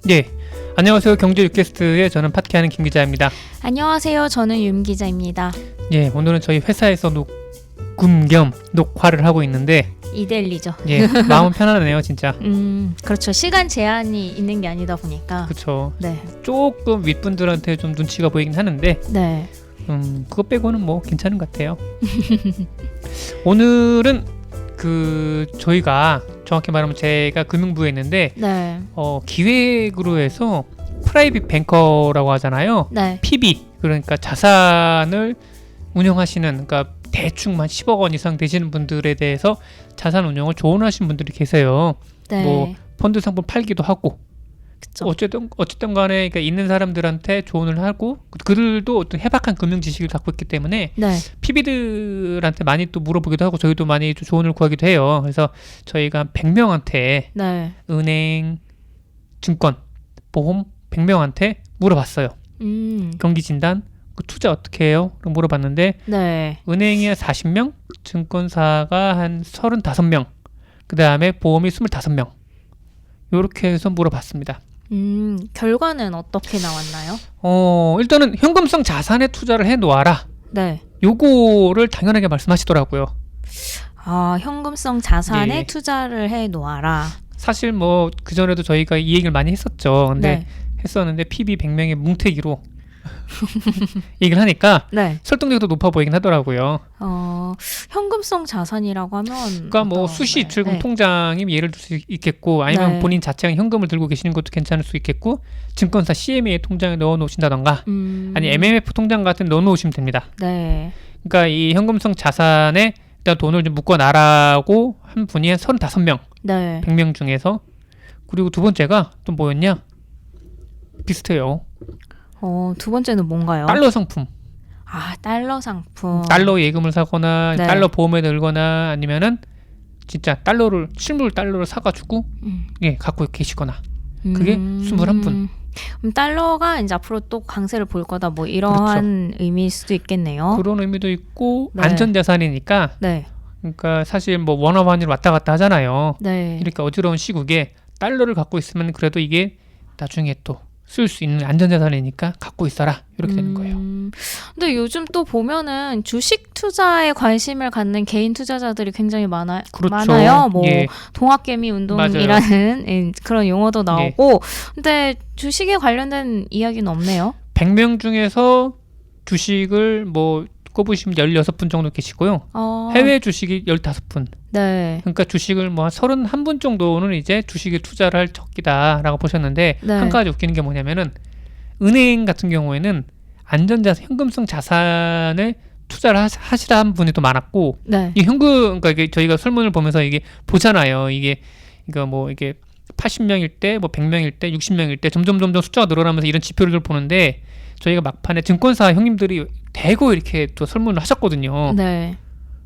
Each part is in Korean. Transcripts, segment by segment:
네, 안녕하세요. 경제 유캐스트의 저는 파티하는 김 기자입니다. 안녕하세요. 저는 윤 기자입니다. 예, 오늘은 저희 회사에서 녹음 겸 녹화를 하고 있는데 이데일리죠. 예, 마음은 편안하네요, 진짜. 그렇죠. 시간 제한이 있는 게 아니다 보니까. 그렇죠. 네. 조금 윗분들한테 좀 눈치가 보이긴 하는데 네. 그거 빼고는 뭐 괜찮은 것 같아요. 오늘은 저희가 정확히 말하면 제가 금융부에 있는데 네. 기획으로 해서 프라이빗 뱅커라고 하잖아요. 네. PB, 그러니까 자산을 운영하시는, 그러니까 대충 한 10억 원 이상 되시는 분들에 대해서 자산 운영을 조언하시는 분들이 계세요. 네. 뭐 펀드 상품 팔기도 하고. 그쵸. 어쨌든 간에 그러니까 있는 사람들한테 조언을 하고 그들도 어떤 해박한 금융 지식을 갖고 있기 때문에 네. PB들한테 많이 또 물어보기도 하고 저희도 많이 조언을 구하기도 해요. 그래서 저희가 한 100명한테 네. 은행, 증권, 보험 100명한테 물어봤어요. 경기 진단, 투자 어떻게 해요? 물어봤는데 네. 은행이 40명, 증권사가 한 35명, 그 다음에 보험이 25명. 이렇게 해서 물어봤습니다. 결과는 어떻게 나왔나요? 일단은 현금성 자산에 투자를 해 놓아라. 네. 요거를 당연하게 말씀하시더라고요. 아, 현금성 자산에 예. 투자를 해 놓아라. 사실 뭐 그전에도 저희가 이 얘기를 많이 했었죠. 근데 네. 했었는데 PB 100명의 뭉태기로 얘기를 하니까 네. 설득력도 높아 보이긴 하더라고요. 현금성 자산이라고 하면 그러니까 뭐 어떤 수시 건가요? 출금 네. 통장이 예를 들 수 있겠고, 아니면 네. 본인 자체가 현금을 들고 계시는 것도 괜찮을 수 있겠고, 증권사 CMA 통장에 넣어 놓으신다던가 아니 MMF 통장 같은 넣어 놓으시면 됩니다. 네. 그러니까 이 현금성 자산에 일단 돈을 좀 묶어 놔라고 한 분이 한 35명, 네. 100명 중에서. 그리고 두 번째가 또 뭐였냐? 비슷해요. 두 번째는 뭔가요? 달러 상품. 아, 달러 상품. 달러 예금을 사거나 네. 달러 보험에 넣거나 아니면은 진짜 실물 달러를 사가지고 갖고 계시거나. 그게 21분. 달러가 이제 앞으로 또 강세를 볼 거다, 뭐 이러한 의미일 수도 있겠네요. 그런 의미도 있고 네. 안전자산이니까. 네. 그러니까 사실 뭐 원화 환율 왔다 갔다 하잖아요. 네. 이렇게 어지러운 시국에 달러를 갖고 있으면 그래도 이게 나중에 또 쓸 수 있는 안전자산이니까 갖고 있어라, 이렇게 되는 거예요. 근데 요즘 또 보면은 주식 투자에 관심을 갖는 개인 투자자들이 굉장히 많아요. 뭐 예. 동학개미 운동이라는 그런 용어도 나오고. 근데 주식에 관련된 이야기는 없네요. 100명 중에서 주식을 뭐 꼽으시면 16분 정도 계시고요. 해외 주식이 15분. 네. 그러니까 주식을 뭐 한 31분 정도는 이제 주식에 투자를 할 적기다라고 보셨는데, 네. 한 가지 웃기는 게 뭐냐면은 은행 같은 경우에는 안전자산, 현금성 자산에 투자를 하시라 한 분이 또 많았고, 네. 이 그러니까 이게 저희가 설문을 보면서 이게 보잖아요. 이거 뭐 이게 80명일 때, 뭐 100명일 때, 60명일 때 점점 숫자가 늘어나면서 이런 지표를 보는데, 저희가 막판에 증권사 형님들이 대거 이렇게 또 설문을 하셨거든요. 네.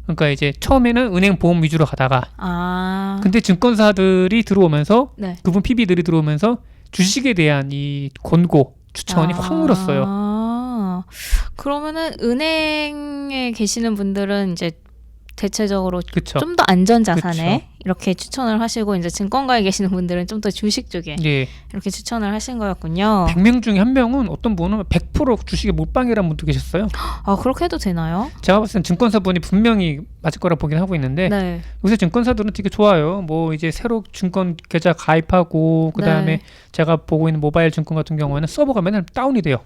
그러니까 이제 처음에는 은행 보험 위주로 가다가, 근데 증권사들이 들어오면서, 네. 그분 PB들이 들어오면서 주식에 대한 이 권고 추천이 확 늘었어요. 그러면은 은행에 계시는 분들은 이제 대체적으로 그쵸? 좀 더 안전 자산에 그쵸. 이렇게 추천을 하시고, 이제 증권가에 계시는 분들은 좀 더 주식 쪽에 예. 이렇게 추천을 하신 거였군요. 100명 중에 한 명은 어떤 분은 100% 주식에 몰빵이라는 분도 계셨어요. 그렇게 해도 되나요? 제가 봤을 땐 증권사분이 분명히 맞을 거라 보긴 하고 있는데, 네. 요새 증권사들은 되게 좋아요. 뭐 이제 새로 증권 계좌 가입하고, 그 다음에 네. 제가 보고 있는 모바일 증권 같은 경우에는 서버가 맨날 다운이 돼요.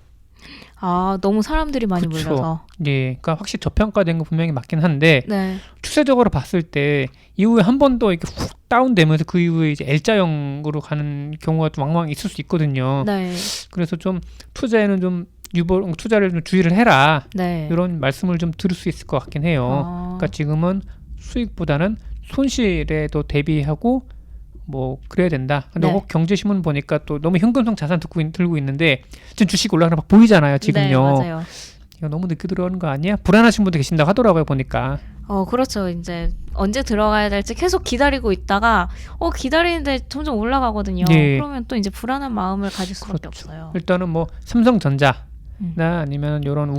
너무 사람들이 많이 그쵸. 몰려서. 예, 그러니까 확실히 저평가된 거 분명히 맞긴 한데, 네. 추세적으로 봤을 때 이후에 한 번 더 이렇게 훅 다운되면서 그 이후에 이제 L자형으로 가는 경우가 좀 왕왕 있을 수 있거든요. 네. 그래서 좀 투자에는 좀 투자를 좀 주의를 해라, 네. 이런 말씀을 좀 들을 수 있을 것 같긴 해요. 그러니까 지금은 수익보다는 손실에도 대비하고 뭐 그래야 된다. 근데 네. 혹 경제신문 보니까 또 너무 현금성 자산 들고 있는데 지금 주식 올라가는 막 보이잖아요, 지금요. 네, 맞아요. 이거 너무 늦게 들어가는 거 아니야? 불안하신 분도 계신다고 하더라고요, 보니까. 그렇죠. 이제 언제 들어가야 될지 계속 기다리고 있다가 기다리는데 점점 올라가거든요. 예. 그러면 또 이제 불안한 마음을 가질 수밖에 그렇죠. 없어요. 일단은 뭐 삼성전자나 아니면 이런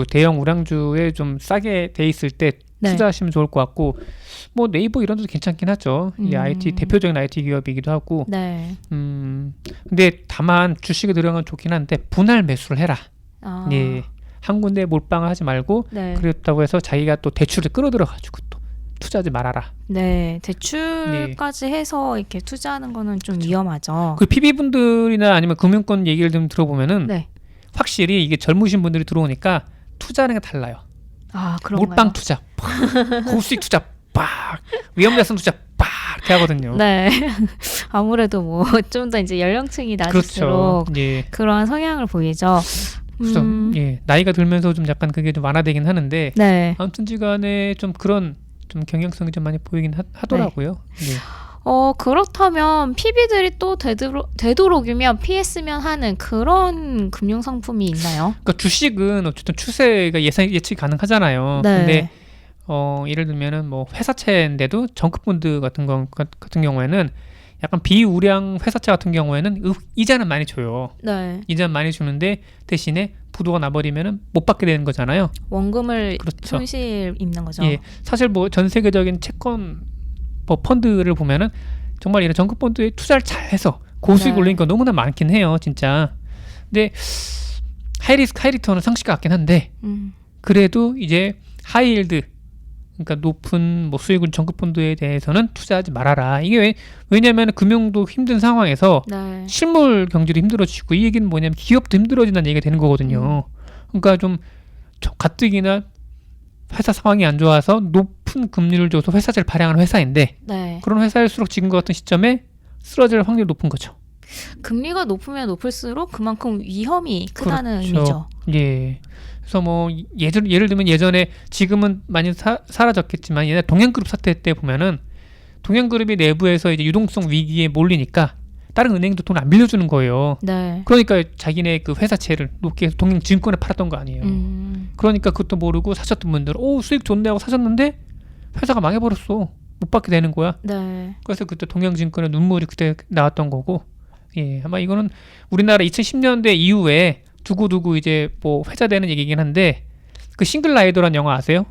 대형 우량주에 좀 싸게 돼 있을 때 네. 투자하시면 좋을 것 같고 뭐 네이버 이런 데도 괜찮긴 하죠. 이 IT 대표적인 IT 기업이기도 하고. 네. 근데 다만 주식에 들어가면 좋긴 한데 분할 매수를 해라. 아. 예. 한 군데 몰빵을 하지 말고 네. 그렇다고 해서 자기가 또 대출을 끌어들여 가지고 또 투자하지 말아라. 네. 대출까지 해서 이렇게 투자하는 거는 좀 위험하죠. 그 PB분들이나 아니면 금융권 얘기를 좀 들어보면은 네. 확실히 이게 젊으신 분들이 들어오니까 투자하는 게 달라요. 아, 그런가요? 몰빵 투자, 팍, 고수익 투자, 빡, 위험자산 투자, 빡 이렇게 하거든요. 네. 아무래도 뭐 좀 더 이제 연령층이 낮을수록 그렇죠. 예. 그러한 성향을 보이죠. 그래서 예, 나이가 들면서 좀 약간 그게 좀 완화되긴 하는데 네. 아무튼지간에 좀 그런 좀 경향성이 좀 많이 보이긴 하더라고요. 예. 그렇다면 PB들이 또 되도록이면 피했으면 하는 그런 금융 상품이 있나요? 그러니까 주식은 어쨌든 추세가 예측이 가능하잖아요. 네. 근데 예를 들면은 뭐 회사채인데도 정크펀드 같은 경우에는 약간 비우량 회사채 같은 경우에는 이자는 많이 줘요. 네. 이자는 많이 주는데 대신에 부도가 나버리면은 못 받게 되는 거잖아요. 원금을 그렇죠. 손실 입는 거죠. 예, 사실 뭐 전 세계적인 채권 뭐 펀드를 보면은 정말 이런 정크펀드에 투자를 잘해서 고수익 네. 올리는 거 너무나 많긴 해요, 진짜. 근데 하이리스크 하이리턴은 상식 같긴 한데 그래도 이제 하이힐드 그러니까 높은 뭐 수익을 정크펀드에 대해서는 투자하지 말아라. 이게 왜냐하면 금융도 힘든 상황에서 네. 실물 경제도 힘들어지고 이 얘기는 뭐냐면 기업도 힘들어진다는 얘기가 되는 거거든요. 그러니까 좀 가뜩이나 회사 상황이 안 좋아서 높은 금리를 줘서 회사채를 발행하는 회사인데 네. 그런 회사일수록 지금과 같은 시점에 쓰러질 확률이 높은 거죠. 금리가 높으면 높을수록 그만큼 위험이 크다는 그렇죠. 의미죠. 예. 그래서 뭐 예를 들면 예전에 지금은 많이 사라졌겠지만 옛날 동양그룹 사태 때 보면은 동양그룹이 내부에서 이제 유동성 위기에 몰리니까 다른 은행도 돈 안 빌려주는 거예요. 네. 그러니까 자기네 그 회사채를 높게 해서 동양증권에 팔았던 거 아니에요. 그러니까 그것도 모르고 사셨던 분들, 수익 좋네 하고 사셨는데 회사가 망해버렸어. 못 받게 되는 거야. 네. 그래서 그때 동양증권의 눈물이 그때 나왔던 거고, 예, 아마 이거는 우리나라 2010년대 이후에 두고두고 이제 뭐 회자되는 얘기긴 한데 그 싱글 라이더란 영화 아세요?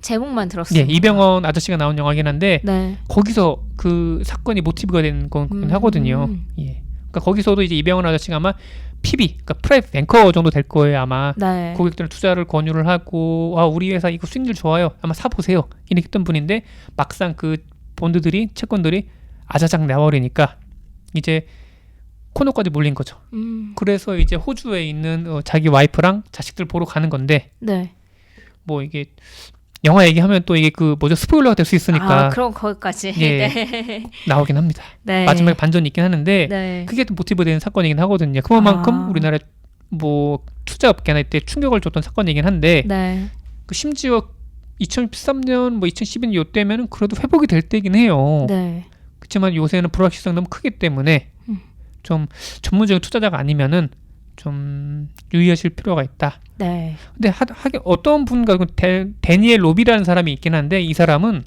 제목만 들었어요. 예, 이병헌 아저씨가 나온 영화긴 한데 네. 거기서 그 사건이 모티브가 된 거긴 하거든요. 예, 그러니까 거기서도 이제 이병헌 아저씨가 아마 PB, 그러니까 프라이빗 뱅커 정도 될 거예요 아마. 네. 고객들 투자를 권유를 하고 우리 회사 이거 수익률 좋아요. 아마 사보세요. 이렇게 했던 분인데 막상 그 본드들이 채권들이 아자작 나버리니까 이제 코너까지 몰린 거죠. 그래서 이제 호주에 있는 자기 와이프랑 자식들 보러 가는 건데 네. 뭐 이게 영화 얘기하면 또 이게 그 뭐죠 스포일러가 될 수 있으니까 그럼 거기까지. 예, 네. 나오긴 합니다. 네. 마지막에 반전이 있긴 하는데 네. 그게 또 모티브 되는 사건이긴 하거든요. 그만큼 우리나라 뭐 투자업계나 이때 충격을 줬던 사건이긴 한데 네. 그 심지어 2013년 뭐 2012년 요때면은 그래도 회복이 될 때긴 해요. 네. 그렇지만 요새는 불확실성이 너무 크기 때문에 좀 전문적인 투자자가 아니면은 좀 유의하실 필요가 있다. 네. 근데 하긴 어떤 분과 데니엘 로비라는 사람이 있긴 한데 이 사람은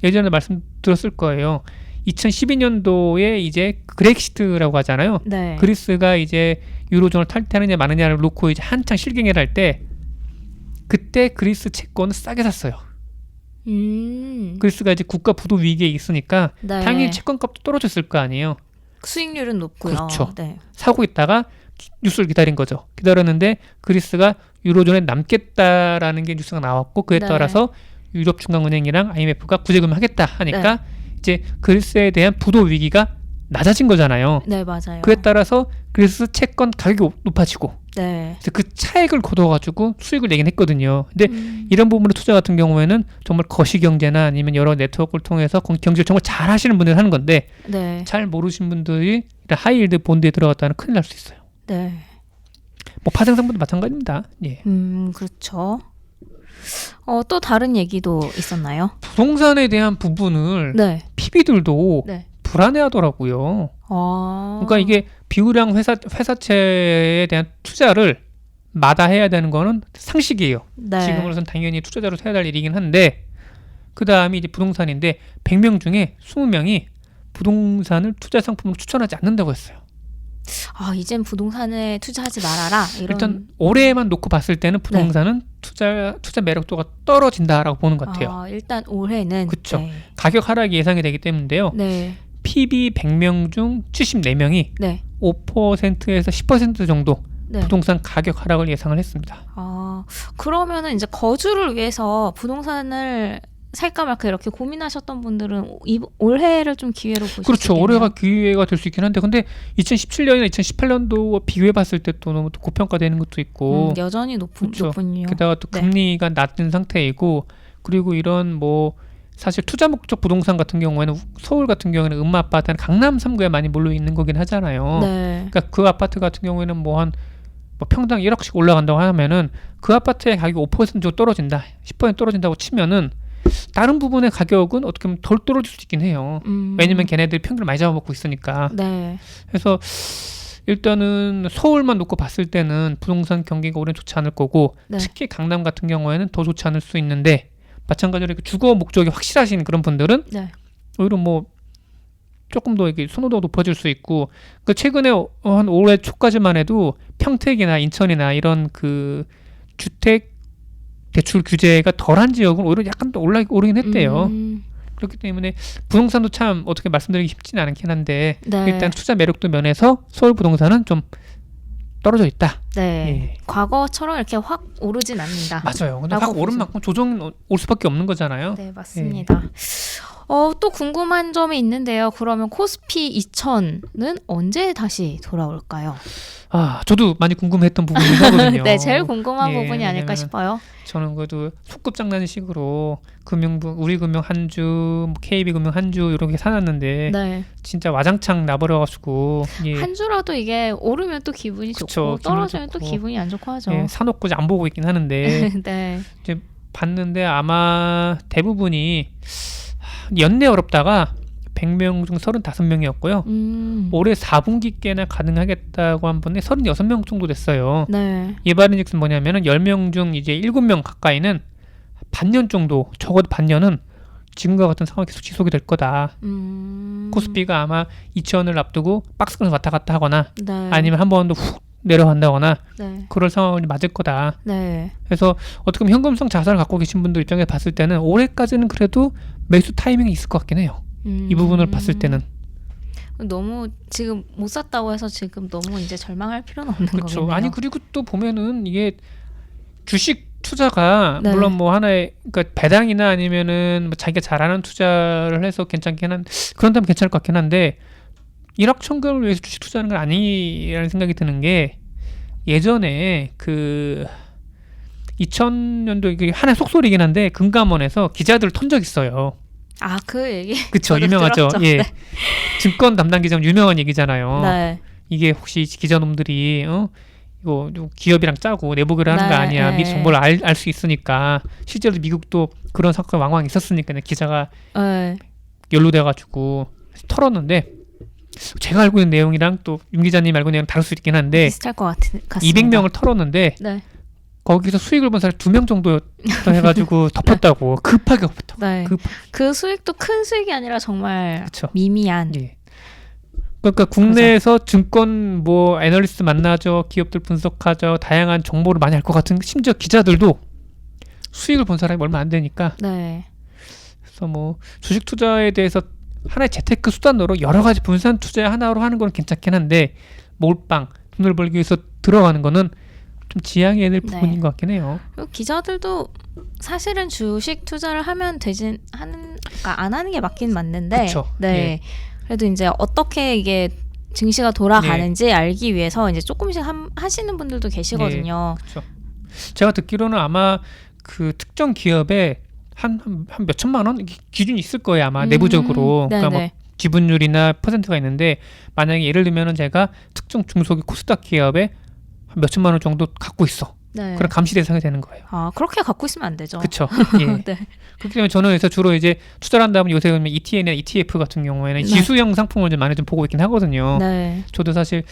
예전에 말씀드렸을 거예요. 2012년도에 이제 그렉시트라고 하잖아요. 네. 그리스가 이제 유로존을 탈퇴하느냐 마느냐를 놓고 이제 한창 실갱이를 할 때 그때 그리스 채권을 싸게 샀어요. 그리스가 이제 국가 부도 위기에 있으니까 네. 당연히 채권값도 떨어졌을 거 아니에요. 수익률은 높고요. 그렇죠. 네. 사고 있다가 뉴스를 기다린 거죠. 기다렸는데 그리스가 유로존에 남겠다라는 게 뉴스가 나왔고 그에 네. 따라서 유럽 중앙은행이랑 IMF가 구제금을 하겠다 하니까 네. 이제 그리스에 대한 부도 위기가 낮아진 거잖아요. 네, 맞아요. 그에 따라서 그리스 채권 가격이 높아지고 네. 그래서 그 차액을 거둬가지고 수익을 내긴 했거든요. 근데 이런 부분의 투자 같은 경우에는 정말 거시경제나 아니면 여러 네트워크를 통해서 경제를 정말 잘 하시는 분들이 하는 건데 네. 잘 모르신 분들이 하이힐드 본드에 들어갔다는 큰일 날 수 있어요. 네. 뭐 파생상품도 마찬가지입니다. 예. 그렇죠. 또 다른 얘기도 있었나요? 부동산에 대한 부분을 네. PB들도 네. 불안해하더라고요. 그러니까 이게 비우량 회사채에 대한 투자를 마다해야 되는 거는 상식이에요. 네. 지금으로선 당연히 투자자로서 해야 될 일이긴 한데 그 다음에 이제 부동산인데 100명 중에 20명이 부동산을 투자 상품으로 추천하지 않는다고 했어요. 이젠 부동산에 투자하지 말아라. 이런. 일단 올해만 놓고 봤을 때는 부동산은 투자 매력도가 떨어진다라고 보는 것 같아요. 일단 올해는. 그쵸. 네. 가격 하락이 예상이 되기 때문인데요. 네. PB 100명 중 74명이 네. 5%에서 10% 정도 네. 부동산 가격 하락을 예상을 했습니다. 그러면은 이제 거주를 위해서 부동산을 살까 말까 이렇게 고민하셨던 분들은 올해를 좀 기회로 보실 수 그렇죠. 있겠네요. 올해가 기회가 될 수 있긴 한데 근데 2017년이나 2018년도 비교해 봤을 때 또 너무 또 고평가되는 것도 있고 여전히 그렇죠. 높군요. 게다가 또 금리가 낮은 상태이고 그리고 이런 뭐 사실 투자 목적 부동산 같은 경우에는 서울 같은 경우에는 음마 아파트는 강남 3구에 많이 몰려 있는 거긴 하잖아요. 네. 그러니까 그 아파트 같은 경우에는 뭐 평당 1억씩 올라간다고 하면은 그 아파트의 가격이 5% 정도 떨어진다, 10% 떨어진다고 치면은 다른 부분의 가격은 어떻게 보면 덜 떨어질 수 있긴 해요. 왜냐면 걔네들이 평균을 많이 잡아먹고 있으니까. 네. 그래서 일단은 서울만 놓고 봤을 때는 부동산 경기가 올해는 좋지 않을 거고 네. 특히 강남 같은 경우에는 더 좋지 않을 수 있는데 마찬가지로 주거 목적이 확실하신 그런 분들은 네. 오히려 뭐 조금 더 이게 선호도가 높아질 수 있고 그 최근에 한 올해 초까지만 해도 평택이나 인천이나 이런 그 주택 대출 규제가 덜한 지역은 오히려 약간 더 오르긴 했대요. 그렇기 때문에 부동산도 참 어떻게 말씀드리기 쉽지는 않긴 한데 네. 일단 투자 매력도 면에서 서울 부동산은 좀 떨어져 있다. 네. 예. 과거처럼 이렇게 확 오르진 않는다. 맞아요. 근데 확 오른 만큼 조정이 올 수밖에 없는 거잖아요. 네, 맞습니다. 또 궁금한 점이 있는데요. 그러면 코스피 2000은 언제 다시 돌아올까요? 저도 많이 궁금했던 부분이긴 하거든요. 네, 제일 궁금한 예, 부분이 아닐까 왜냐면은 싶어요. 저는 그래도 소꿉장난식으로 우리금융 한주, KB금융 한주 이렇게 사놨는데 네. 진짜 와장창 나버려가지고 한 주라도 이게 오르면 또 기분이 그쵸, 좋고 떨어지면 기분 또 좋고. 기분이 안 좋고 하죠. 사놓고 안 보고 있긴 하는데 네. 이제 봤는데 아마 대부분이 연내 어렵다가 100명 중 35명이었고요. 올해 4분기께나 가능하겠다고 한 번에 36명 정도 됐어요. 네. 이 말인즉슨 뭐냐면은 10명 중 이제 7명 가까이는 반년 정도, 적어도 반년은 지금과 같은 상황이 계속 지속이 될 거다. 코스피가 아마 2000을 앞두고 박스권에서 왔다 갔다 하거나 네. 아니면 한 번 더 훅 내려간다거나 네. 그럴 상황을 맞을 거다. 네. 그래서 어떻게 보면 현금성 자산을 갖고 계신 분들 입장에서 봤을 때는 올해까지는 그래도 매수 타이밍이 있을 것 같긴 해요. 이 부분을 봤을 때는. 너무 지금 못 샀다고 해서 지금 너무 이제 절망할 필요는 없는 그렇죠. 거겠네요. 아니 그리고 또 보면은 이게 주식 투자가 네. 물론 뭐 하나의 그러니까 배당이나 아니면은 뭐 자기가 잘하는 투자를 해서 괜찮긴 한 그런다면 괜찮을 것 같긴 한데 일확천금을 위해서 주식 투자하는 건 아니라는 생각이 드는 게 예전에 그 2000년도 이게 하나의 속설이긴 한데 금감원에서 기자들을 턴 적 있어요. 그 얘기. 그쵸, 저도 유명하죠. 들었죠. 예, 네. 증권 담당 기자는 유명한 얘기잖아요. 네. 이게 혹시 기자놈들이 이거 기업이랑 짜고 내부 교류를 하는 거 네, 아니야. 네. 미리 정보를 알 수 있으니까. 실제로 미국도 그런 사건 왕왕 있었으니까 기자가 네. 연루돼가지고 털었는데 제가 알고 있는 내용이랑 또 윤 기자님 알고 있는 내용이 다를 수 있긴 한데 비슷할 것 같습니다. 200명을 털었는데 네. 거기서 수익을 본 사람 2명 정도 해가지고 덮었다고. 급하게 덮었다고. 네. 그 수익도 큰 수익이 아니라 정말 그쵸. 미미한. 예. 그러니까 국내에서 증권 뭐 애널리스트 만나죠, 기업들 분석하죠, 다양한 정보를 많이 알 것 같은 심지어 기자들도 수익을 본 사람이 얼마 안 되니까. 네. 그래서 뭐 주식 투자에 대해서 하나의 재테크 수단으로 여러 가지 분산 투자 하나로 하는 건 괜찮긴 한데 몰빵 돈을 벌기 위해서 들어가는 거는 좀 지양해야 될 부분인 것 같긴 해요. 그리고 기자들도 사실은 주식 투자를 하면 그러니까 안 하는 게 맞긴 맞는데. 그쵸. 네. 예. 그래도 이제 어떻게 이게 증시가 돌아가는지 알기 위해서 이제 조금씩 하시는 분들도 계시거든요. 그렇죠. 제가 듣기로는 아마 그 특정 기업에 한 몇천만 원 기준이 있을 거예요 아마 내부적으로. 그러니까 뭐 지분율이나 퍼센트가 있는데 만약에 예를 들면은 제가 특정 중소기 코스닥 기업에 한 몇천만 원 정도 갖고 있어. 네. 그럼 감시 대상이 되는 거예요. 그렇게 갖고 있으면 안 되죠. 그렇죠. 예. 네. 그렇기 때문에 저는 그래서 주로 이제 투자를 한다면 요새 ETN이나 ETF 같은 경우에는 네. 지수형 상품을 좀 많이 좀 보고 있긴 하거든요. 네. 저도 사실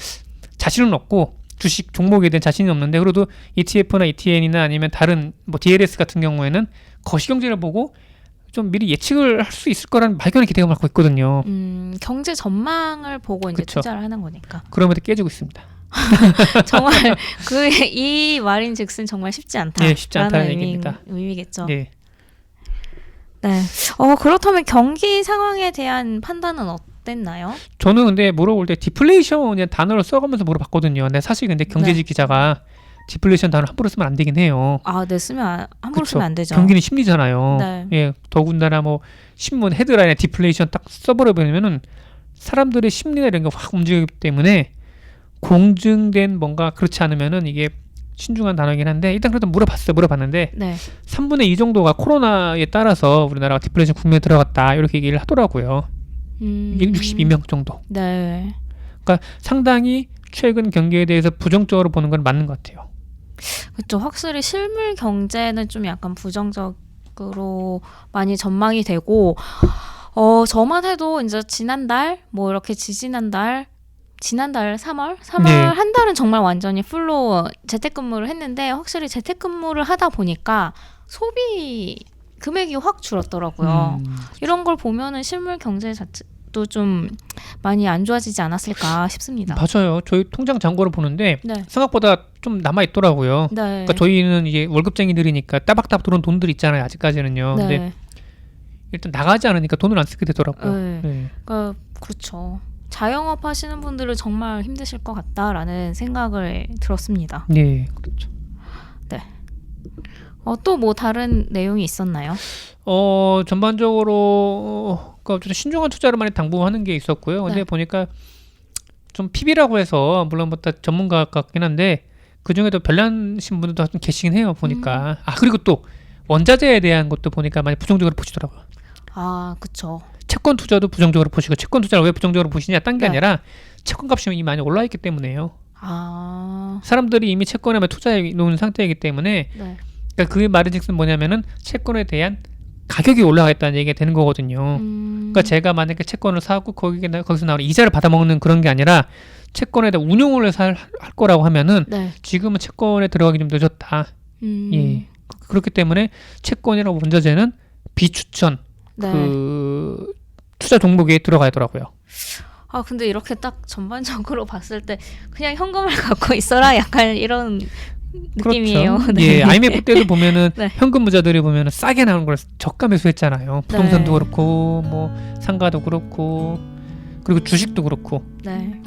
자신은 없고 주식 종목에 대한 자신이 없는데 그래도 ETF나 ETN이나 아니면 다른 뭐 DLS 같은 경우에는 거시경제를 보고 좀 미리 예측을 할 수 있을 거라는 막연한 기대감을 갖고 있거든요. 경제 전망을 보고 이제 그쵸. 투자를 하는 거니까. 그럼에도 깨지고 있습니다. 정말 이 말인즉슨 정말 쉽지 않다. 네, 쉽지 않다는 얘기입니다. 의미겠죠. 네. 네. 그렇다면 경기 상황에 대한 판단은 어땠나요? 저는 근데 물어볼 때 디플레이션이라는 단어를 써가면서 물어봤거든요. 근데 사실 근데 경제지 네. 기자가 디플레이션 단어 함부로 쓰면 안 되긴 해요. 네, 함부로 그쵸. 쓰면 안 되죠. 경기는 심리잖아요. 네. 예, 더군다나 뭐 신문 헤드라인에 디플레이션 딱 써버려버리면은 사람들의 심리나 이런 게 확 움직이기 때문에 공증된 뭔가 그렇지 않으면은 이게 신중한 단어이긴 한데 일단 그래도 물어봤는데 네. 3분의 2 정도가 코로나에 따라서 우리나라가 디플레이션 국면에 들어갔다 이렇게 얘기를 하더라고요. 이게 62명 정도. 네. 그러니까 상당히 최근 경기에 대해서 부정적으로 보는 건 맞는 것 같아요. 그렇죠. 확실히 실물 경제는 좀 약간 부정적으로 많이 전망이 되고 저만 해도 이제 지난달 뭐 이렇게 지난달 3월 네. 한 달은 정말 완전히 풀로 재택근무를 했는데 확실히 재택근무를 하다 보니까 소비 금액이 확 줄었더라고요. 이런 걸 보면은 실물 경제 자체도 좀 많이 안 좋아지지 않았을까 싶습니다. 맞아요. 저희 통장 잔고를 보는데 네. 생각보다 좀 남아 있더라고요. 네. 그러니까 저희는 이제 월급쟁이들이니까 따박따박 들어온 돈들 있잖아요. 아직까지는요. 네. 근데 일단 나가지 않으니까 돈을 안 쓰게 되더라고요. 네. 네. 그러니까 그렇죠. 자영업 하시는 분들은 정말 힘드실 것 같다라는 생각을 들었습니다. 네, 그렇죠. 또 뭐 다른 내용이 있었나요? 전반적으로 그러니까 좀 신중한 투자를 많이 당부하는 게 있었고요. 근데 네. 보니까 좀 PB라고 해서 물론 뭐 다 전문가 같긴 한데 그 중에도 별난신 분들도 좀 계시긴 해요. 보니까 그리고 또 원자재에 대한 것도 보니까 많이 부정적으로 보시더라고요. 그쵸. 채권 투자도 부정적으로 보시고 채권 투자를 왜 부정적으로 보시냐 딴 게 네. 아니라 채권 값이 이미 많이 올라 있기 때문에요. 사람들이 이미 채권에 투자해 놓은 상태이기 때문에 네. 그러니까 그 말인즉슨 뭐냐면은 채권에 대한 가격이 올라가 있다는 얘기가 되는 거거든요. 그러니까 제가 만약에 채권을 사고 거기서 나오는 이자를 받아먹는 그런 게 아니라 채권에 대한 운용을 할 거라고 하면은 네. 지금은 채권에 들어가기 좀 늦었다. 예. 그렇기 때문에 채권이랑 원자재는 비추천 네. 그 투자 종목에 들어가야 더라고요. 근데 이렇게 딱 전반적으로 봤을 때 그냥 현금을 갖고 있어라 약간 이런 느낌이에요. 그렇죠. 네. 예, IMF 때도 보면은 네. 현금 부자들이 보면은 싸게 나오는 걸 저가 매수했잖아요. 부동산도 네. 그렇고 뭐 상가도 그렇고 그리고 주식도 그렇고. 네.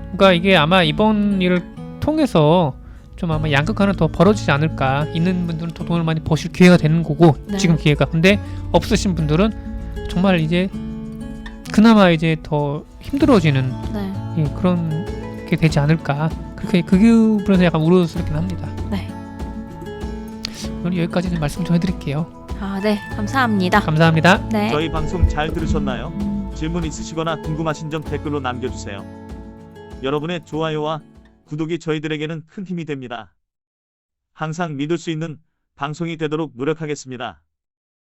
그러니까 이게 아마 이번 일을 통해서 좀 아마 양극 하나 더 벌어지지 않을까. 있는 분들은 더 돈을 많이 버실 기회가 되는 거고 네. 지금 기회가. 근데 없으신 분들은 정말 이제 그나마 이제 더 힘들어지는 네. 그런 게 되지 않을까. 그렇게 그 부분에서 약간 우려스럽긴 합니다. 네. 오늘 여기까지 좀 말씀 좀 해드릴게요. 네. 감사합니다. 감사합니다. 네. 저희 방송 잘 들으셨나요? 질문 있으시거나 궁금하신 점 댓글로 남겨주세요. 여러분의 좋아요와 구독이 저희들에게는 큰 힘이 됩니다. 항상 믿을 수 있는 방송이 되도록 노력하겠습니다.